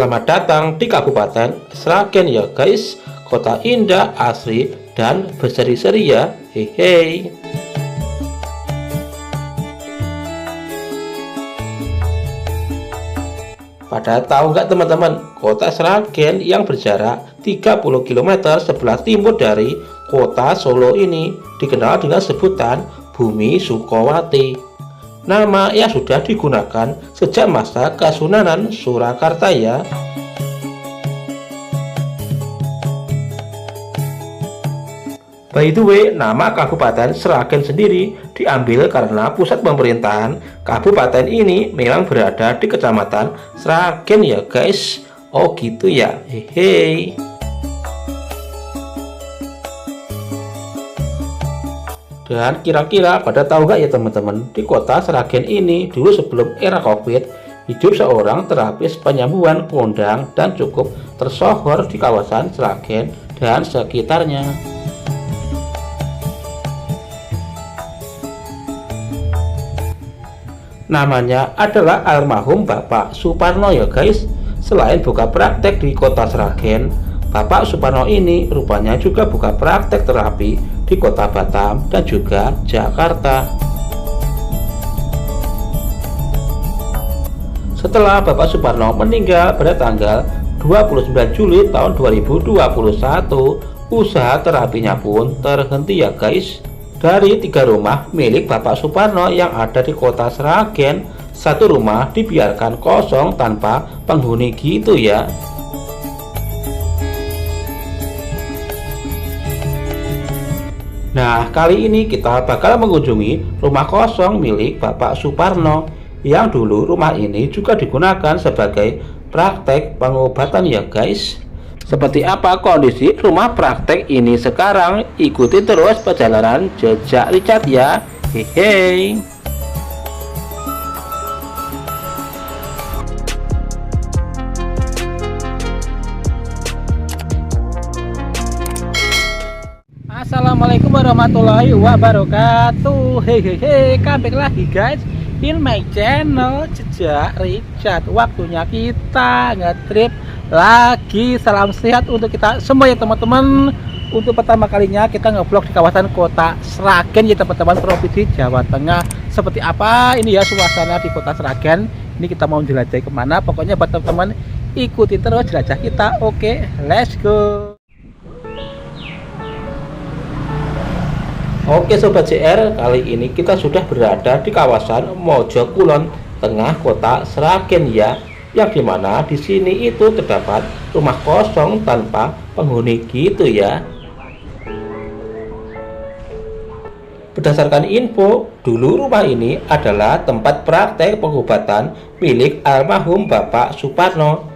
Selamat datang di Kabupaten Sragen ya guys. Kota indah, asri, dan berseri-seri ya. Hehe. Pada tahu nggak teman-teman, kota Sragen yang berjarak 30 km sebelah timur dari kota Solo ini dikenal dengan sebutan Bumi Sukowati. Nama yang sudah digunakan sejak masa Kesunanan Surakarta ya. By the way, nama Kabupaten Sragen sendiri diambil karena pusat pemerintahan kabupaten ini memang berada di Kecamatan Sragen ya guys. Oh gitu ya, hehe. Dan kira-kira pada tahu nggak ya teman-teman, di kota Sragen ini dulu sebelum era Covid hidup seorang terapis penyembuhan kondang dan cukup tersohor di kawasan Sragen dan sekitarnya. Namanya adalah almarhum Bapak Suparno ya guys. Selain buka praktek di kota Sragen, Bapak Suparno ini rupanya juga buka praktek terapi di kota Batam dan juga Jakarta. Setelah Bapak Suparno meninggal pada tanggal 29 Juli tahun 2021, usaha terapinya pun terhenti ya guys. Dari 3 rumah milik Bapak Suparno yang ada di kota Sragen, 1 rumah dibiarkan kosong tanpa penghuni gitu ya. Nah, kali ini kita bakal mengunjungi rumah kosong milik Bapak Suparno yang dulu rumah ini juga digunakan sebagai praktek pengobatan ya guys. Seperti apa kondisi rumah praktek ini sekarang? Ikuti terus perjalanan jejak Richard ya. Hehe. Assalamualaikum warahmatullahi wabarakatuh. Hehehe, comeback lagi guys in my channel Jejak Richard. Waktunya kita nge-trip lagi. Salam sehat untuk kita semua ya teman-teman. Untuk pertama kalinya kita nge-vlog di kawasan kota Sragen ya teman-teman, Provinsi Jawa Tengah. Seperti apa ini ya suasana di kota Sragen. Ini kita mau jelajahi kemana, pokoknya buat teman-teman ikuti terus jelajah kita. Oke, let's go. Oke Sobat JR, kali ini kita sudah berada di kawasan Mojokulon, tengah kota Sragen ya, yang dimana di sini itu terdapat rumah kosong tanpa penghuni gitu ya. Berdasarkan info, dulu rumah ini adalah tempat praktek pengobatan milik almarhum Bapak Suparno.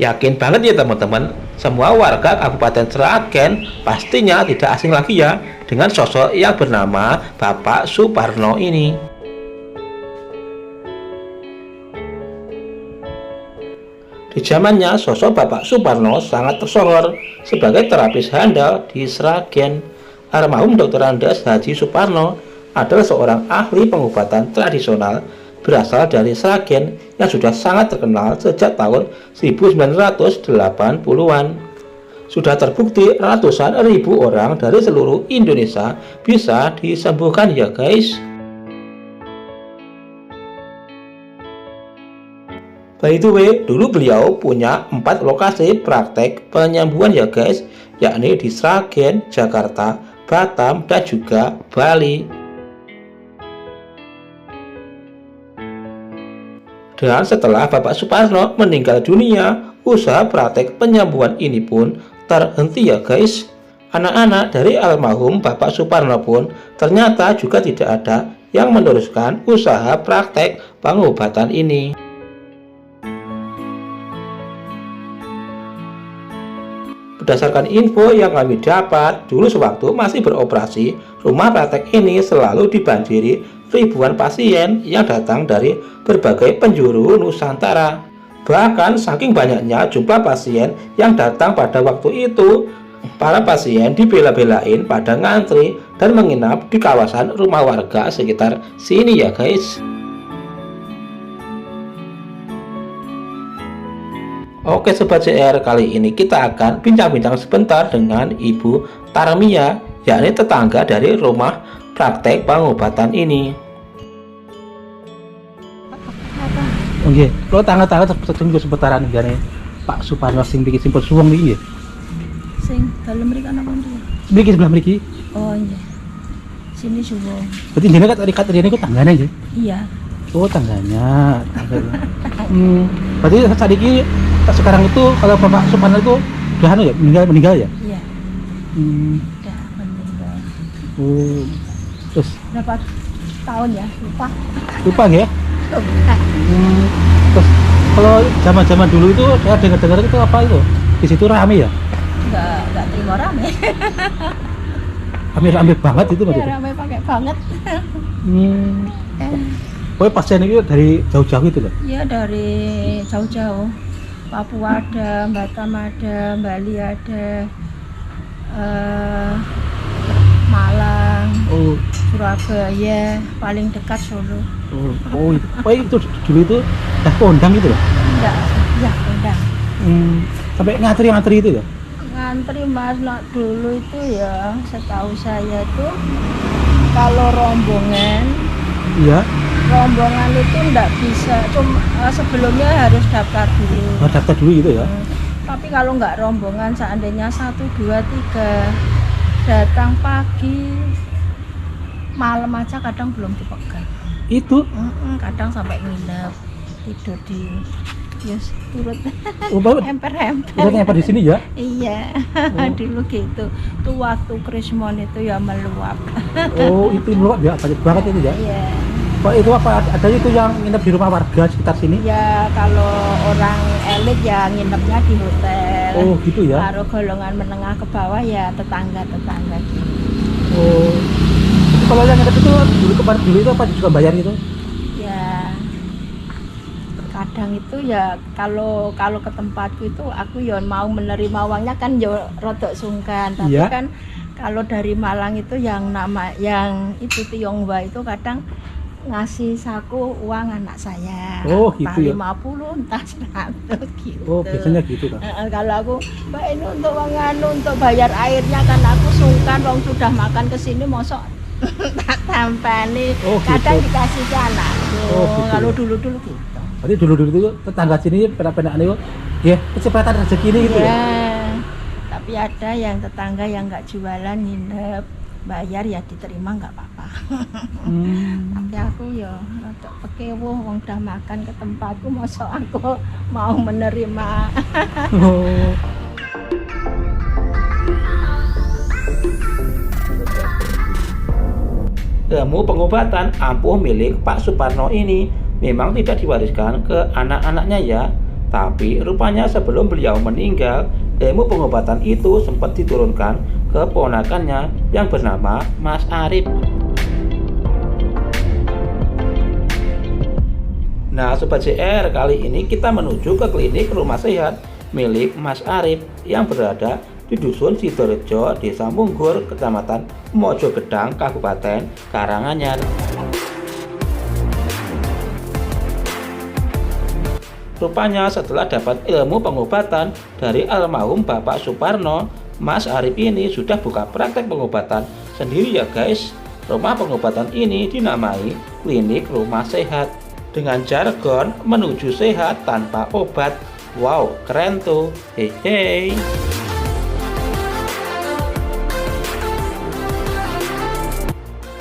Yakin banget ya teman-teman, semua warga Kabupaten Sragen pastinya tidak asing lagi ya dengan sosok yang bernama Bapak Suparno ini. Di zamannya sosok Bapak Suparno sangat tersohor sebagai terapis handal di Sragen. Almarhum Dr. Andes Haji Suparno adalah seorang ahli pengobatan tradisional berasal dari Sragen yang sudah sangat terkenal sejak tahun 1980-an. Sudah terbukti ratusan ribu orang dari seluruh Indonesia bisa disembuhkan ya guys. By the way, dulu beliau punya 4 lokasi praktek penyembuhan ya guys, yakni di Sragen, Jakarta, Batam, dan juga Bali. Dan setelah Bapak Suparno meninggal dunia, usaha praktek penyembuhan ini pun terhenti ya guys. Anak-anak dari almarhum Bapak Suparno pun ternyata juga tidak ada yang meneruskan usaha praktek pengobatan ini. Berdasarkan info yang kami dapat, dulu sewaktu masih beroperasi, rumah praktek ini selalu dibanjiri ribuan pasien yang datang dari berbagai penjuru Nusantara. Bahkan saking banyaknya jumlah pasien yang datang pada waktu itu, para pasien dibela-belain pada ngantri dan menginap di kawasan rumah warga sekitar sini ya guys. Oke Sobat CR, kali ini kita akan bincang-bincang sebentar dengan Ibu Tarmia, yakni tetangga dari rumah praktek pengobatan ini. Oke, kalau tangga-tangga tertunggu sebentaran gane Pak Suparno sing bikin simpel suwung iki. Sing dalem mriki ana pundi? Mriki sebelah mriki. Oh iya. Sini suwung. Berarti jenenge kat rene ku tanggane nggih? Iya. Oh, tangganya. Berarti saat ini sekarang itu kalau Bapak Suparno itu udah anu ya, meninggal ya? Iya. Udah meninggal. Oh. Terus Berapa tahun ya? lupa ya? Lupa. Terus kalau zaman-zaman dulu itu saya dengar-dengar itu apa itu? Di situ rame ya? Enggak terima rame. Rame banget itu Ya, maksudnya. rame pakai banget. Pokoknya pasien itu dari jauh-jauh itu loh. Iya dari jauh-jauh. Papua ada, Batam ada, Bali ada, Malang, Oh, Surabaya, paling dekat Solo. itu dulu itu dah kondang gitu loh. Enggak, ya udah. Sampai ngantri itu ya. Ngantri mas, nak dulu itu ya setahu saya tuh kalau rombongan Iya. itu enggak bisa, cuma sebelumnya harus daftar dulu. Daftar dulu gitu ya. Tapi kalau nggak rombongan, seandainya 1, 2, 3 datang pagi, malam aja kadang belum dipegang. Itu. Kadang sampai nginep, tidur di yes, turut Oh, Bapak emper-emper. di sini ya. Iya, dulu gitu. Tuh waktu Krismon itu ya meluap. Oh, itu meluap ya, banyak banget itu ya. Iya. Pak itu apa? Ada itu yang nginep di rumah warga sekitar sini? Ya kalau orang elit ya nginepnya di hotel. Oh, gitu ya. Kalau golongan menengah ke bawah ya tetangga-tetangga gitu. Oh. Jadi kalau yang nginep itu dulu itu apa juga bayar gitu? Ya kadang itu ya kalau ke tempatku itu aku ya mau menerima uangnya kan ya rodok sungkan, tapi Iya. kan kalau dari Malang itu yang itu Tionghoa itu kadang ngasih saku uang anak saya. Oh, entah gitu ya. 50 entah 100 gitu. Oh, biasanya gitu kan. Kalau aku, Mbak ini untuk uang untuk bayar airnya kan aku sungkan, wong sudah makan ke sini mosok tak tampani. Oh, gitu. Kadang dikasih ke anakku. Oh, gitu Kalau ya. dulu gitu. Berarti dulu itu tetangga sini penak-penak itu ya kecepatan rezeki ini gitu ya. Tapi ada yang tetangga yang nggak jualan nginep, bayar ya diterima nggak apa-apa. Tapi aku ya untuk pekewo, wong udah makan ke tempatku, masa aku mau menerima. Oh. Ilmu pengobatan ampuh milik Pak Suparno ini memang tidak diwariskan ke anak-anaknya ya. Tapi rupanya sebelum beliau meninggal, ilmu pengobatan itu sempat diturunkan ke ponakannya yang bernama Mas Arif. Nah Sobat CR, kali ini kita menuju ke klinik rumah sehat milik Mas Arif yang berada di Dusun Sidorejo, Desa Munggur, Kecamatan Mojogedang, Kabupaten Karanganyar. Rupanya setelah dapat ilmu pengobatan dari almarhum Bapak Suparno, Mas Arif ini sudah buka praktek pengobatan sendiri ya guys. Rumah pengobatan ini dinamai Klinik Rumah Sehat dengan jargon menuju sehat tanpa obat. Wow, keren tuh. Hehe.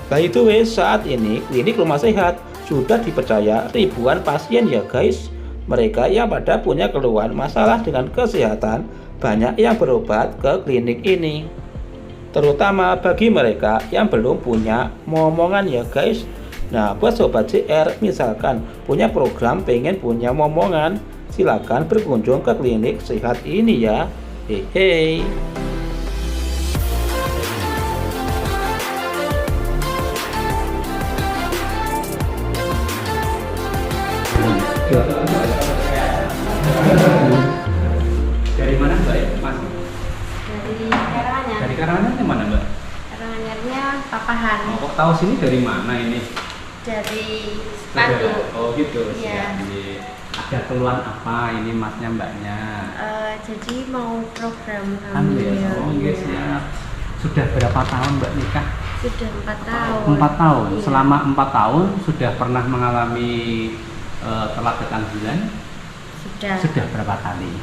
By the way, saat ini Klinik Rumah Sehat sudah dipercaya ribuan pasien ya guys. Mereka yang pada punya keluhan masalah dengan kesehatan banyak yang berobat ke klinik ini. Terutama bagi mereka yang belum punya momongan ya guys. Nah buat Sobat CR, misalkan punya program pengen punya momongan, silakan berkunjung ke klinik sehat ini ya. Hehe. Dari mana Mbak? Mas? Dari Karanganyar. Dari Karanganyar ke mana Mbak? Karanganyarnya Papahan. Oh, kok tahu sini dari mana ini? Dari Padu. Oh gitu. Iya. Siap. Ada keluhan apa ini masnya mbaknya? Jadi mau program Hamil. hamil. Oh iya siap. Sudah berapa tahun mbak nikah? Sudah 4 tahun. 4 tahun. Iya. Selama 4 tahun sudah pernah mengalami telat kehamilan? Sudah berapa kali?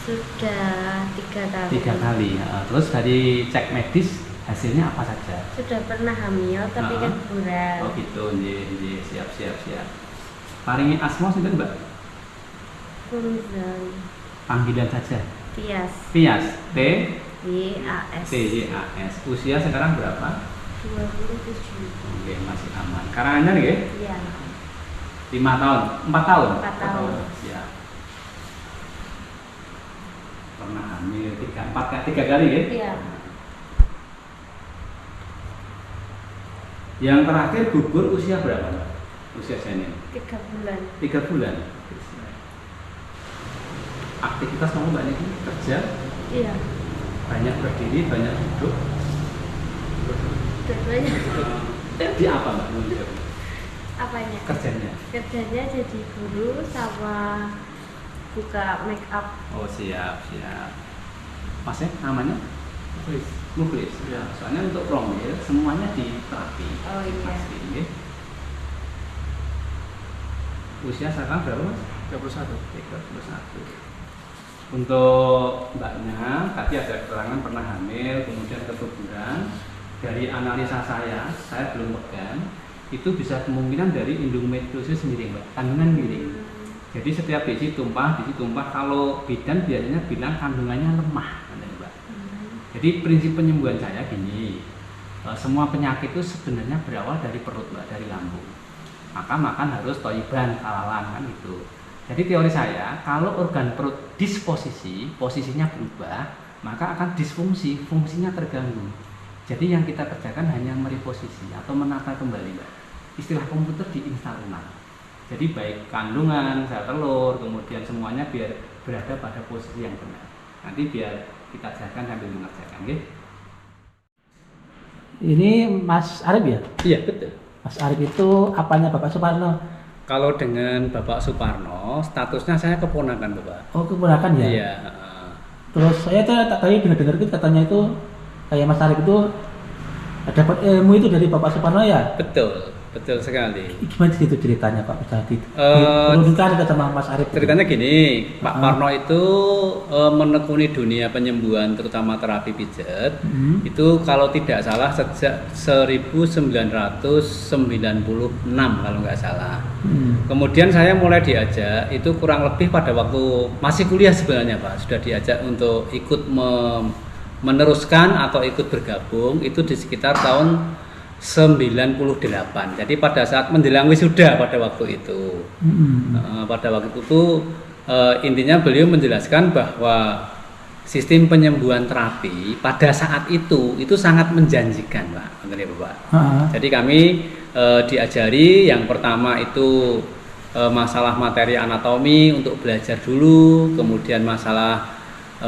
Sudah 3 kali. 3 kali. Terus dari cek medis hasilnya apa saja? Sudah pernah hamil tapi Nah. keguguran. Oh gitu, nggih, siap. Paringi asma sinten mbak? Kunzan. Panggilan saja. Tias. Tias. T YAS. TYAS. Usia sekarang berapa? 27. Oke, masih aman. Karangannya nggih? Iya. 5 tahun, 4 tahun. 4 tahun. Siap. Pernah hamil 3 kali ya? Iya. Yang terakhir gugur usia berapa mbak? Usia janin? 3 bulan. 3 bulan. Aktivitas kamu mbak ini kerja? Iya. Banyak berdiri, banyak duduk. Dua-duanya. Di apa mbak? Apanya? Kerjanya? Kerjanya jadi guru sama buka make up. Oh siap. Masnya namanya? Muklis. Ya. Soalnya untuk promil semuanya di terapi. Oh iya. Pasti, nggih. Usia sekarang berapa mas? 31. 31. Untuk mbaknya tadi ada keterangan pernah hamil, kemudian keguguran. Dari analisa saya belum pegang, itu bisa kemungkinan dari endometriosis sendiri mbak, kandungan miring. Jadi setiap biji tumpah, kalau bidan biasanya bilang kandungannya lemah, mbak. Jadi prinsip penyembuhan saya gini, semua penyakit itu sebenarnya berawal dari perut mbak, dari lambung. Maka makan harus toiban, halalan kan gitu. Jadi teori saya, kalau organ perut disposisi, posisinya berubah, maka akan disfungsi, fungsinya terganggu. Jadi yang kita kerjakan hanya mereposisi atau menata kembali mbak. Istilah komputer diinstal ulang. Jadi baik kandungan, sel telur, kemudian semuanya biar berada pada posisi yang benar. Nanti biar kita kerjakan sambil mengerjakan, gitu. Ini Mas Arif ya? Iya betul. Mas Arif itu apanya Bapak Suparno? Kalau dengan Bapak Suparno, statusnya saya keponakan Bapak. Oh, keponakan ya? Iya. Terus saya tadi dengar-dengar itu katanya itu kayak Mas Arif itu dapat ilmu itu dari Bapak Suparno ya? Betul sekali. Gimana gitu ceritanya Pak tadi? Menurunkan sama Mas Arif. Ceritanya gini, Pak Parno itu menekuni dunia penyembuhan terutama terapi pijat. Itu kalau tidak salah sejak 1996 kalau nggak salah. Kemudian saya mulai diajak itu kurang lebih pada waktu masih kuliah sebenarnya Pak, sudah diajak untuk ikut meneruskan atau ikut bergabung itu di sekitar tahun 98. Jadi pada saat menjelang wisuda pada waktu itu. Pada waktu itu intinya beliau menjelaskan bahwa sistem penyembuhan terapi pada saat itu sangat menjanjikan, Pak. Bapak. Jadi kami diajari yang pertama itu masalah materi anatomi untuk belajar dulu, kemudian masalah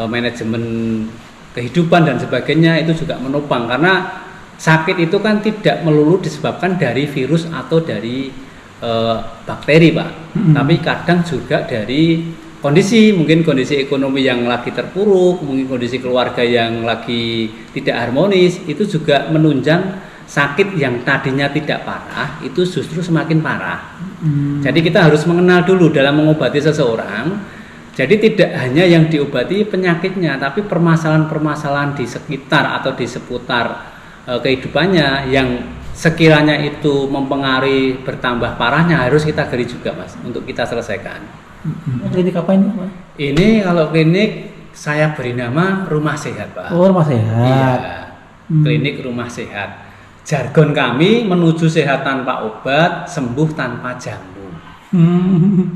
manajemen kehidupan dan sebagainya itu juga menopang karena sakit itu kan tidak melulu disebabkan dari virus atau dari bakteri Pak, tapi kadang juga dari mungkin kondisi ekonomi yang lagi terpuruk, mungkin kondisi keluarga yang lagi tidak harmonis, itu juga menunjang sakit yang tadinya tidak parah, itu justru semakin parah. Jadi kita harus mengenal dulu dalam mengobati seseorang, jadi tidak hanya yang diobati penyakitnya, tapi permasalahan-permasalahan di sekitar atau di seputar kehidupannya yang sekiranya itu mempengaruhi bertambah parahnya harus kita gali juga Mas untuk kita selesaikan. Klinik apa ini Pak? Ini kalau klinik saya beri nama Rumah Sehat Pak. Oh, Rumah Sehat. Iya, klinik Rumah Sehat. Jargon kami menuju sehat tanpa obat, sembuh tanpa jamu.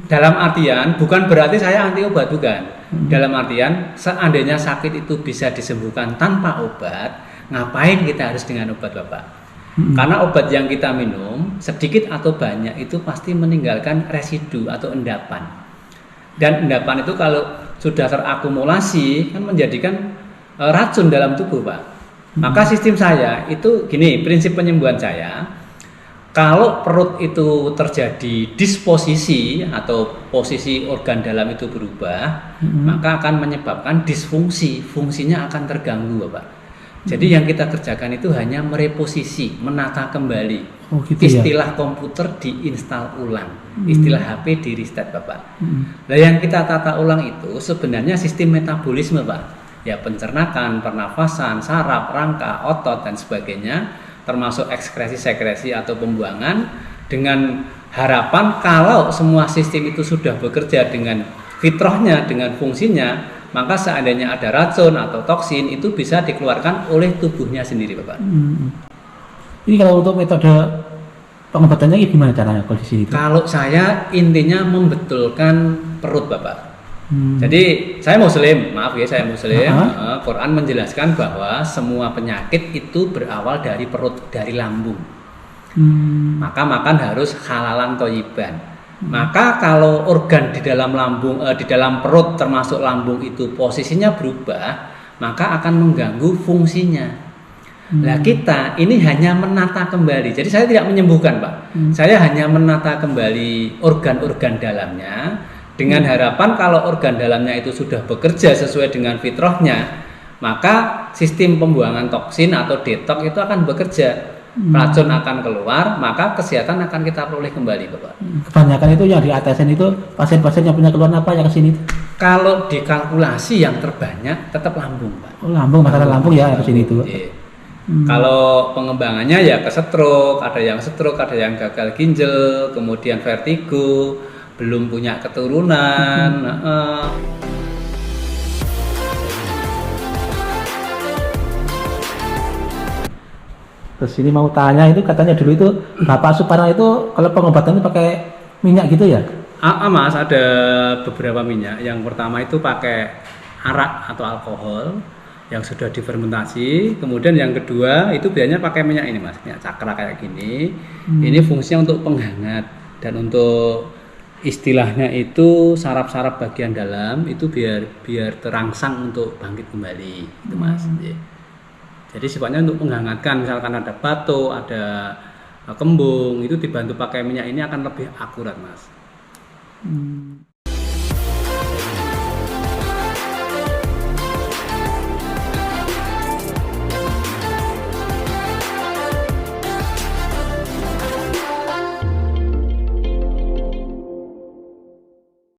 Dalam artian bukan berarti saya anti obat, bukan. Dalam artian seandainya sakit itu bisa disembuhkan tanpa obat, ngapain kita harus dengan obat Bapak? Karena obat yang kita minum sedikit atau banyak itu pasti meninggalkan residu atau endapan. Dan endapan itu kalau sudah terakumulasi kan menjadikan racun dalam tubuh Pak. Maka sistem saya itu gini, prinsip penyembuhan saya, Kalau perut itu terjadi disposisi atau posisi organ dalam itu berubah, maka akan menyebabkan disfungsi, fungsinya akan terganggu, Bapak. Jadi yang kita kerjakan itu hanya mereposisi, menata kembali. Oh, gitu Istilah komputer diinstal ulang, istilah HP di restart, Bapak. Nah, yang kita tata ulang itu sebenarnya sistem metabolisme, Pak. Ya, pencernakan, pernafasan, saraf, rangka, otot dan sebagainya, termasuk ekskresi-sekresi atau pembuangan, dengan harapan kalau semua sistem itu sudah bekerja dengan fitrahnya, dengan fungsinya, maka seandainya ada racun atau toksin itu bisa dikeluarkan oleh tubuhnya sendiri, Bapak. Ini kalau untuk metode pengobatannya gimana caranya kondisi itu? Kalau saya intinya membetulkan perut, Bapak. Jadi saya Muslim, maaf ya, saya Muslim. Quran menjelaskan bahwa semua penyakit itu berawal dari perut, dari lambung. Maka makan harus halalan thayyiban. Maka kalau organ di dalam lambung, di dalam perut termasuk lambung itu posisinya berubah, maka akan mengganggu fungsinya. Nah, kita ini hanya menata kembali. Jadi saya tidak menyembuhkan, Pak. Saya hanya menata kembali organ-organ dalamnya dengan harapan kalau organ dalamnya itu sudah bekerja sesuai dengan fitrahnya, maka sistem pembuangan toksin atau detox itu akan bekerja. Racun akan keluar, maka kesehatan akan kita peroleh kembali, Bapak. Kebanyakan itu yang di ATSN itu pasien-pasien yang punya keluhan apa yang kesini? Kalau dikalkulasi yang terbanyak tetap lambung, Pak. Oh, lambung, masalah lambung ya kesini itu. Kalau pengembangannya ya ke stroke, ada yang gagal ginjal, kemudian vertigo, belum punya keturunan. Terus ini mau tanya, itu katanya dulu itu Bapak Suparno itu kalau pengobatannya pakai minyak gitu ya? Mas, ada beberapa minyak. Yang pertama itu pakai arak atau alkohol yang sudah difermentasi. Kemudian yang kedua itu biasanya pakai minyak ini, Mas, minyak cakra kayak gini. Ini fungsinya untuk penghangat dan untuk istilahnya itu saraf-saraf bagian dalam itu biar terangsang untuk bangkit kembali, itu, Mas. Jadi sifatnya untuk menghangatkan, misalkan ada batuk, ada kembung, itu dibantu pakai minyak ini akan lebih akurat, Mas.